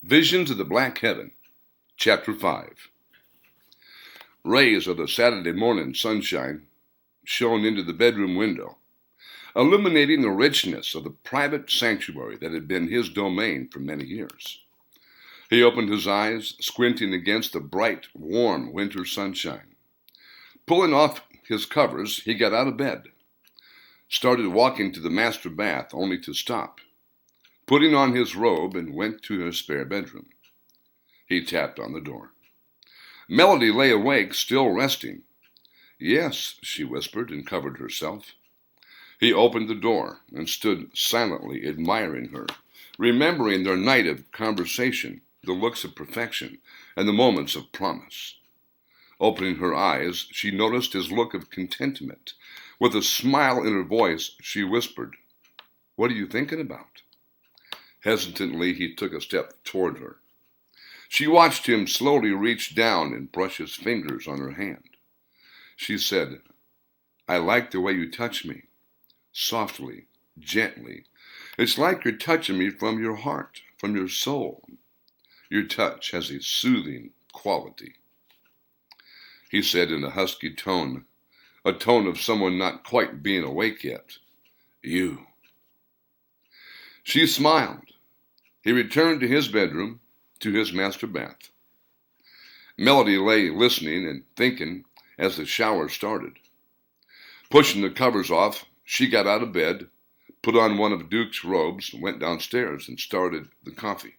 Visions of the Black Heaven, Chapter 5. Rays of the Saturday morning sunshine shone into the bedroom window, illuminating the richness of the private sanctuary that had been his domain for many years. He opened his eyes, squinting against the bright, warm winter sunshine. Pulling off his covers, he got out of bed, started walking to the master bath, only to stop, putting on his robe, and went to his spare bedroom. He tapped on the door. Melody lay awake, still resting. "Yes," she whispered, and covered herself. He opened the door and stood silently admiring her, remembering their night of conversation, the looks of perfection, and the moments of promise. Opening her eyes, she noticed his look of contentment. With a smile in her voice, she whispered, "What are you thinking about?" Hesitantly, he took a step toward her. She watched him slowly reach down and brush his fingers on her hand. She said, "I like the way you touch me, softly, gently. It's like you're touching me from your heart, from your soul. Your touch has a soothing quality." He said in a husky tone, a tone of someone not quite being awake yet, "You." She smiled. He returned to his bedroom, to his master bath. Melody lay listening and thinking as the shower started. Pushing the covers off, she got out of bed, put on one of Duke's robes, went downstairs and started the coffee.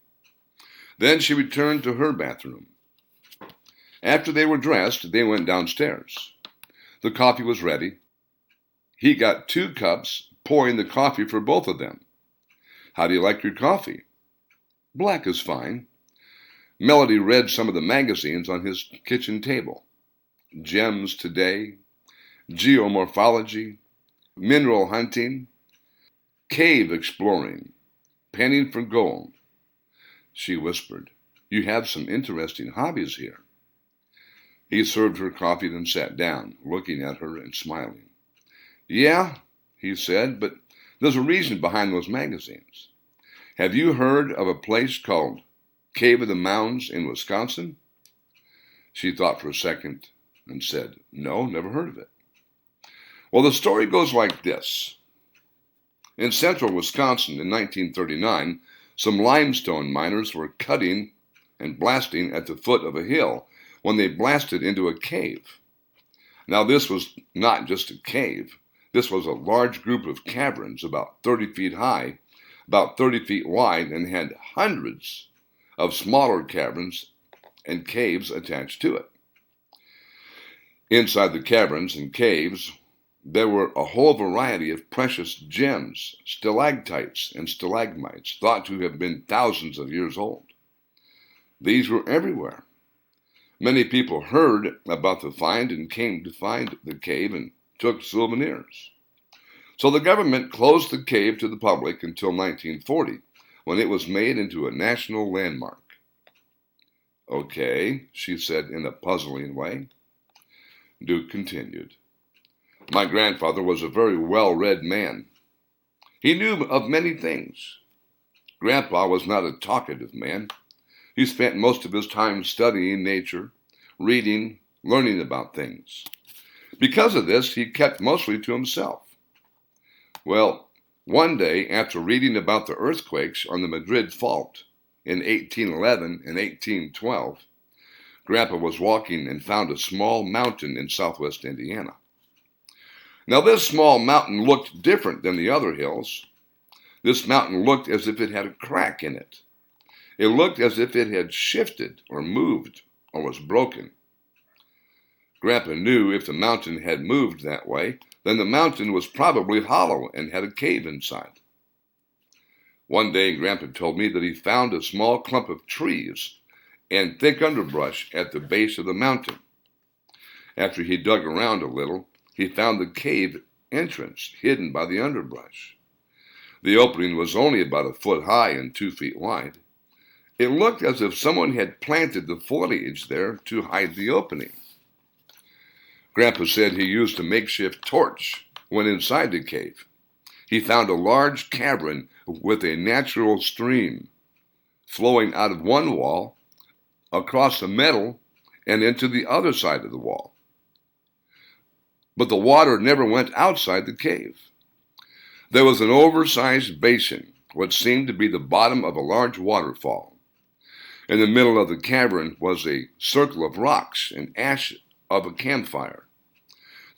Then she returned to her bathroom. After they were dressed, they went downstairs. The coffee was ready. He got 2 cups, pouring the coffee for both of them. "How do you like your coffee?" "Black is fine." Melody read some of the magazines on his kitchen table. Gems Today, Geomorphology, Mineral Hunting, Cave Exploring, Penning for Gold. She whispered, "You have some interesting hobbies here." He served her coffee, then sat down, looking at her and smiling. "Yeah," he said, "but there's a reason behind those magazines. Have you heard of a place called Cave of the Mounds in Wisconsin?" She thought for a second and said, "No, never heard of it." "Well, the story goes like this. In central Wisconsin in 1939, some limestone miners were cutting and blasting at the foot of a hill when they blasted into a cave. Now, this was not just a cave. This was a large group of caverns about 30 feet high, about 30 feet wide, and had hundreds of smaller caverns and caves attached to it. Inside the caverns and caves, there were a whole variety of precious gems, stalactites and stalagmites, thought to have been thousands of years old. These were everywhere. Many people heard about the find and came to find the cave and took souvenirs. So the government closed the cave to the public until 1940, when it was made into a national landmark. "Okay," she said in a puzzling way. Duke continued, "My grandfather was a very well-read man. He knew of many things. Grandpa was not a talkative man. He spent most of his time studying nature, reading, learning about things. Because of this, he kept mostly to himself. Well, one day, after reading about the earthquakes on the Madrid Fault in 1811 and 1812, Grandpa was walking and found a small mountain in southwest Indiana. Now, this small mountain looked different than the other hills. This mountain looked as if it had a crack in it. It looked as if it had shifted or moved or was broken. Grandpa knew if the mountain had moved that way, then the mountain was probably hollow and had a cave inside. One day, Grandpa told me that he found a small clump of trees and thick underbrush at the base of the mountain. After he dug around a little, he found the cave entrance hidden by the underbrush. The opening was only about a foot high and 2 feet wide. It looked as if someone had planted the foliage there to hide the opening. Grandpa said he used a makeshift torch when inside the cave. He found a large cavern with a natural stream. flowing out of one wall, across the metal, and into the other side of the wall. But the water never went outside the cave. There was an oversized basin, what seemed to be the bottom of a large waterfall. In the middle of the cavern was a circle of rocks and ash of a campfire.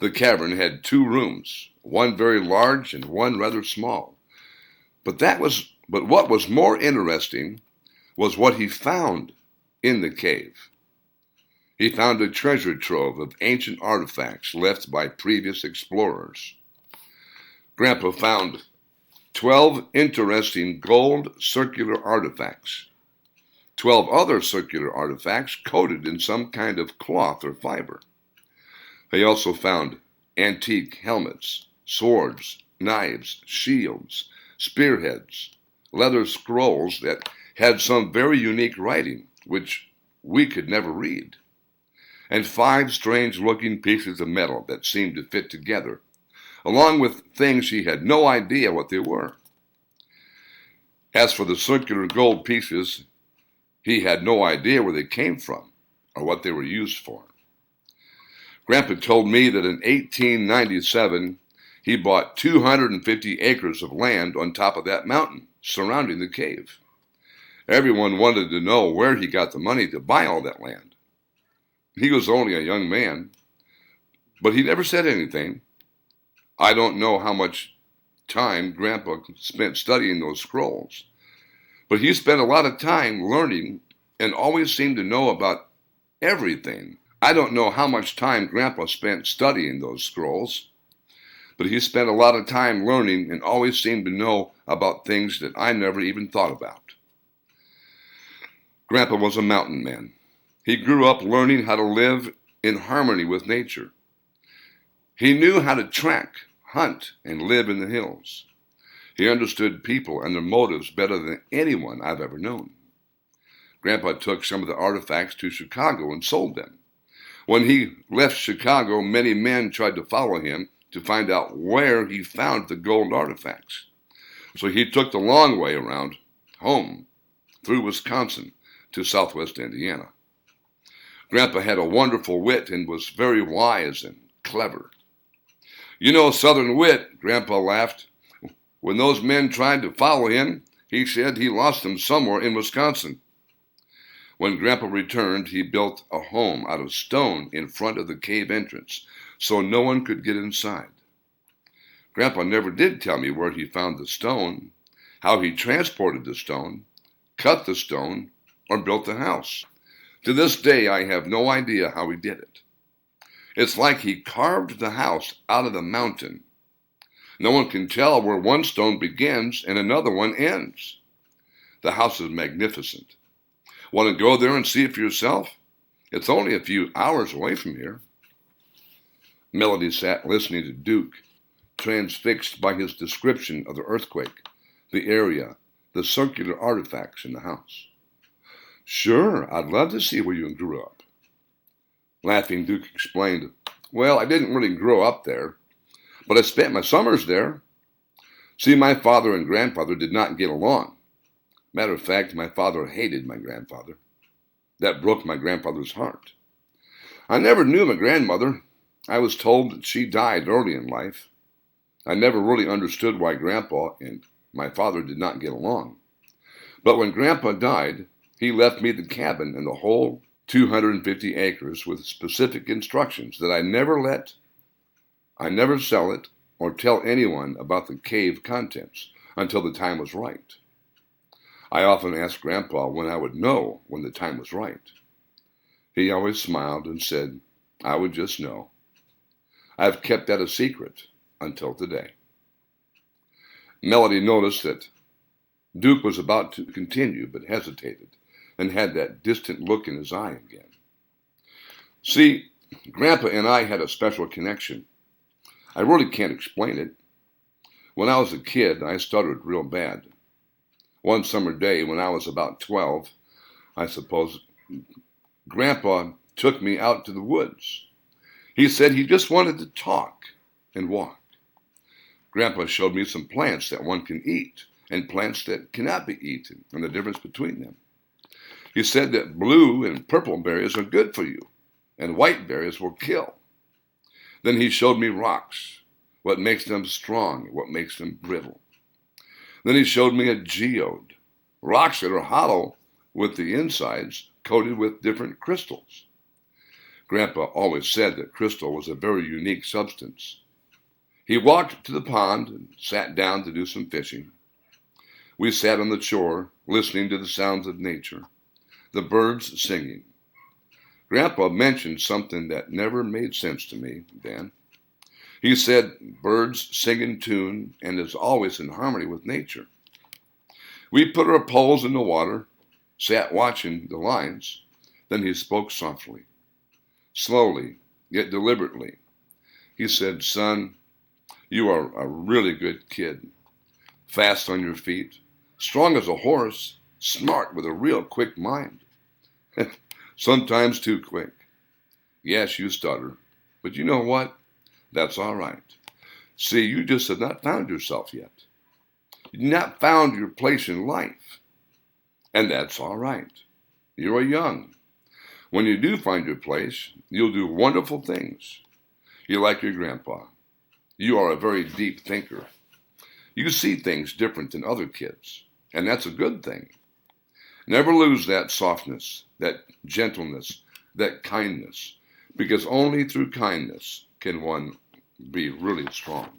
The cavern had 2 rooms, one very large and one rather small. But what was more interesting was what he found in the cave. He found a treasure trove of ancient artifacts left by previous explorers. Grandpa found 12 interesting gold circular artifacts, 12 other circular artifacts coated in some kind of cloth or fiber. He also found antique helmets, swords, knives, shields, spearheads, leather scrolls that had some very unique writing, which we could never read, and 5 strange-looking pieces of metal that seemed to fit together, along with things he had no idea what they were. As for the circular gold pieces, he had no idea where they came from or what they were used for. Grandpa told me that in 1897, he bought 250 acres of land on top of that mountain surrounding the cave. Everyone wanted to know where he got the money to buy all that land. He was only a young man, but he never said anything. I don't know how much time Grandpa spent studying those scrolls, but he spent a lot of time learning and always seemed to know about everything. I don't know how much time Grandpa spent studying those scrolls, but he spent a lot of time learning and always seemed to know about things that I never even thought about. Grandpa was a mountain man. He grew up learning how to live in harmony with nature. He knew how to track, hunt, and live in the hills. He understood people and their motives better than anyone I've ever known. Grandpa took some of the artifacts to Chicago and sold them. When he left Chicago, many men tried to follow him to find out where he found the gold artifacts. So he took the long way around home through Wisconsin to southwest Indiana. Grandpa had a wonderful wit and was very wise and clever. You know Southern wit, Grandpa laughed. When those men tried to follow him, he said he lost them somewhere in Wisconsin. When Grandpa returned, he built a home out of stone in front of the cave entrance so no one could get inside. Grandpa never did tell me where he found the stone, how he transported the stone, cut the stone, or built the house. To this day, I have no idea how he did it. It's like he carved the house out of the mountain. No one can tell where one stone begins and another one ends. The house is magnificent. Want to go there and see it for yourself? It's only a few hours away from here. Melody sat listening to Duke, transfixed by his description of the earthquake, the area, the circular artifacts in the house. Sure, I'd love to see where you grew up. Laughing, Duke explained, well, I didn't really grow up there, but I spent my summers there. See, my father and grandfather did not get along. Matter of fact, my father hated my grandfather. That broke my grandfather's heart. I never knew my grandmother. I was told that she died early in life. I never really understood why Grandpa and my father did not get along. But when Grandpa died, he left me the cabin and the whole 250 acres with specific instructions that I never sell it or tell anyone about the cave contents until the time was right. I often asked Grandpa when I would know when the time was right. He always smiled and said, I would just know. I've kept that a secret until today. Melody noticed that Duke was about to continue but hesitated and had that distant look in his eye again. See, Grandpa and I had a special connection. I really can't explain it. When I was a kid, I stuttered real bad. One summer day when I was about 12, I suppose, Grandpa took me out to the woods. He said he just wanted to talk and walk. Grandpa showed me some plants that one can eat and plants that cannot be eaten and the difference between them. He said that blue and purple berries are good for you, and white berries will kill. Then he showed me rocks, what makes them strong, what makes them brittle. Then he showed me a geode, rocks that are hollow with the insides coated with different crystals. Grandpa always said that crystal was a very unique substance. He walked to the pond and sat down to do some fishing. We sat on the shore, listening to the sounds of nature, the birds singing. Grandpa mentioned something that never made sense to me then. He said birds sing in tune and is always in harmony with nature. We put our poles in the water, sat watching the lines. Then he spoke softly, slowly, yet deliberately. He said, "Son, you are a really good kid, fast on your feet, strong as a horse, smart with a real quick mind. Sometimes too quick. Yes, you stutter, but you know what? That's all right. See, you just have not found yourself yet. You've not found your place in life, and that's all right. You are young. When you do find your place, you'll do wonderful things. You're like your grandpa. You are a very deep thinker. You see things different than other kids, and that's a good thing. Never lose that softness, that gentleness, that kindness, because only through kindness can one be really strong."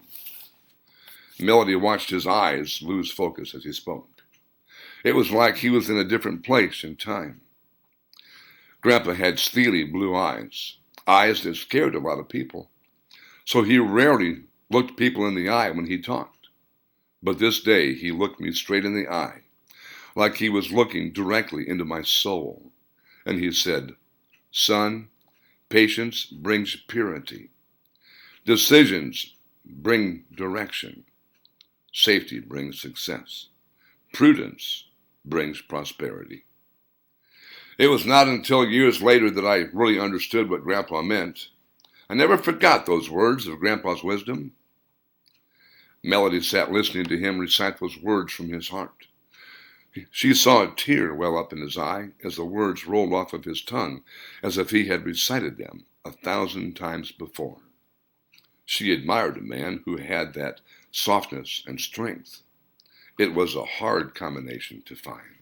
Melody watched his eyes lose focus as he spoke. It was like he was in a different place in time. Grandpa had steely blue eyes, eyes that scared a lot of people, so he rarely looked people in the eye when he talked. But this day he looked me straight in the eye, like he was looking directly into my soul, and he said, "Son, patience brings purity. Decisions bring direction. Safety brings success. Prudence brings prosperity." It was not until years later that I really understood what Grandpa meant. I never forgot those words of Grandpa's wisdom. Melody sat listening to him recite those words from his heart. She saw a tear well up in his eye as the words rolled off of his tongue, as if he had recited them 1,000 times before. She admired a man who had that softness and strength. It was a hard combination to find.